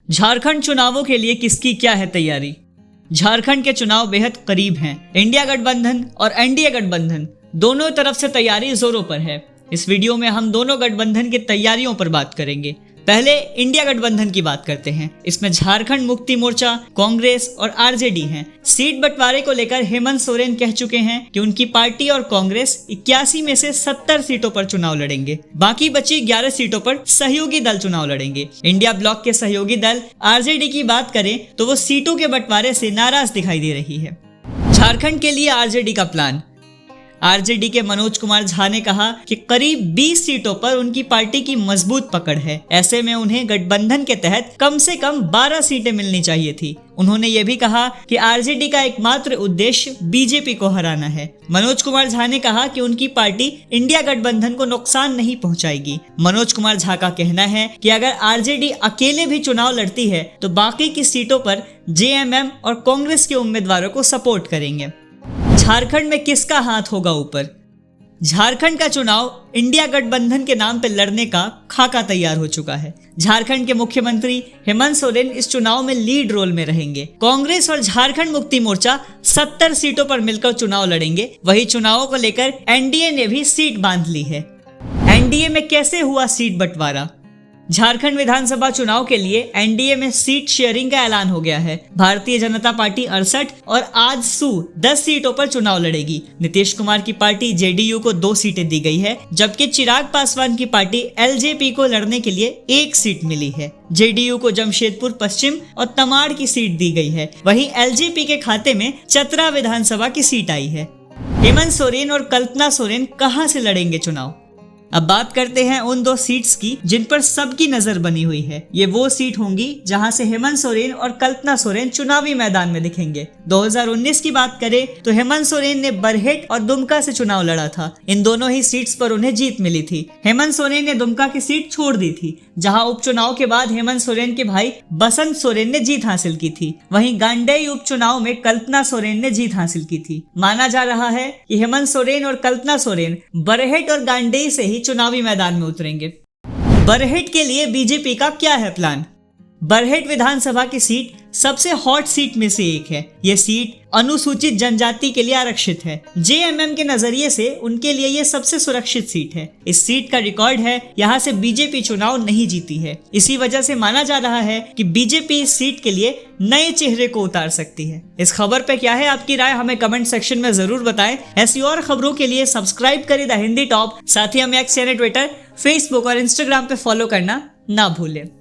झारखंड चुनावों के लिए किसकी क्या है तैयारी। झारखंड के चुनाव बेहद करीब हैं। इंडिया गठबंधन और एनडीए गठबंधन दोनों तरफ से तैयारी जोरों पर है। इस वीडियो में हम दोनों गठबंधन की तैयारियों पर बात करेंगे। पहले इंडिया गठबंधन की बात करते हैं। इसमें झारखंड मुक्ति मोर्चा, कांग्रेस और आरजेडी हैं। सीट बंटवारे को लेकर हेमंत सोरेन कह चुके हैं कि उनकी पार्टी और कांग्रेस 81 में से 70 सीटों पर चुनाव लड़ेंगे। बाकी बची 11 सीटों पर सहयोगी दल चुनाव लड़ेंगे। इंडिया ब्लॉक के सहयोगी दल आरजेडी की बात करें तो वो सीटों के बंटवारे से नाराज दिखाई दे रही है। झारखंड के लिए आरजेडी का प्लान। आरजेडी के मनोज कुमार झा ने कहा कि करीब 20 सीटों पर उनकी पार्टी की मजबूत पकड़ है। ऐसे में उन्हें गठबंधन के तहत कम से कम 12 सीटें मिलनी चाहिए थी। उन्होंने ये भी कहा कि आरजेडी का एकमात्र उद्देश्य बीजेपी को हराना है। मनोज कुमार झा ने कहा कि उनकी पार्टी इंडिया गठबंधन को नुकसान नहीं पहुंचाएगी। मनोज कुमार झा का कहना है कि अगर आरजेडी अकेले भी चुनाव लड़ती है तो बाकी की सीटों पर जेएमएम और कांग्रेस के उम्मीदवारों को सपोर्ट करेंगे। झारखंड में किसका हाथ होगा ऊपर। झारखंड का चुनाव इंडिया गठबंधन के नाम पर लड़ने का खाका तैयार हो चुका है। झारखंड के मुख्यमंत्री हेमंत सोरेन इस चुनाव में लीड रोल में रहेंगे। कांग्रेस और झारखंड मुक्ति मोर्चा 70 सीटों पर मिलकर चुनाव लड़ेंगे। वही चुनावों को लेकर एनडीए ने भी सीट बांध ली है। एनडीए में कैसे हुआ सीट बंटवारा। झारखंड विधानसभा चुनाव के लिए एनडीए में सीट शेयरिंग का ऐलान हो गया है। भारतीय जनता पार्टी 68 और आजसू 10 सीटों पर चुनाव लड़ेगी। नीतीश कुमार की पार्टी जेडीयू को 2 सीटें दी गई है, जबकि चिराग पासवान की पार्टी एलजेपी को लड़ने के लिए 1 सीट मिली है। जेडीयू को जमशेदपुर पश्चिम और तमाड़ की सीट दी गई है। वहीं एलजेपी के खाते में चतरा विधानसभा की सीट आई है। हेमंत सोरेन और कल्पना सोरेन कहां से लड़ेंगे चुनाव। अब बात करते हैं उन 2 सीट्स की जिन पर सबकी नजर बनी हुई है। ये वो सीट होंगी जहां से हेमंत सोरेन और कल्पना सोरेन चुनावी मैदान में दिखेंगे। 2019 की बात करें तो हेमंत सोरेन ने बरहेट और दुमका से चुनाव लड़ा था। इन दोनों ही सीट्स पर उन्हें जीत मिली थी। हेमंत सोरेन ने दुमका की सीट छोड़ दी थी, जहां उपचुनाव के बाद हेमंत सोरेन के भाई बसंत सोरेन ने जीत हासिल की थी। वहीं गांडेय उपचुनाव में कल्पना सोरेन ने जीत हासिल की थी। माना जा रहा है कि हेमंत सोरेन और कल्पना सोरेन बरहेट और गांडेय से ही चुनावी मैदान में उतरेंगे। बरहेट के लिए बीजेपी का क्या है प्लान। बरहेट विधानसभा की सीट सबसे हॉट सीट में से एक है। यह सीट अनुसूचित जनजाति के लिए आरक्षित है। जेएमएम के नजरिए से उनके लिए यह सबसे सुरक्षित सीट है। इस सीट का रिकॉर्ड है, यहाँ से बीजेपी चुनाव नहीं जीती है। इसी वजह से माना जा रहा है कि बीजेपी इस सीट के लिए नए चेहरे को उतार सकती है। इस खबर पे क्या है आपकी राय, हमें कमेंट सेक्शन में जरूर बताएं। ऐसी और खबरों के लिए सब्सक्राइब करें द हिंदी टॉप। साथ ही हमें एक्स यानी ट्विटर, फेसबुक और इंस्टाग्राम पे फॉलो करना ना भूलें।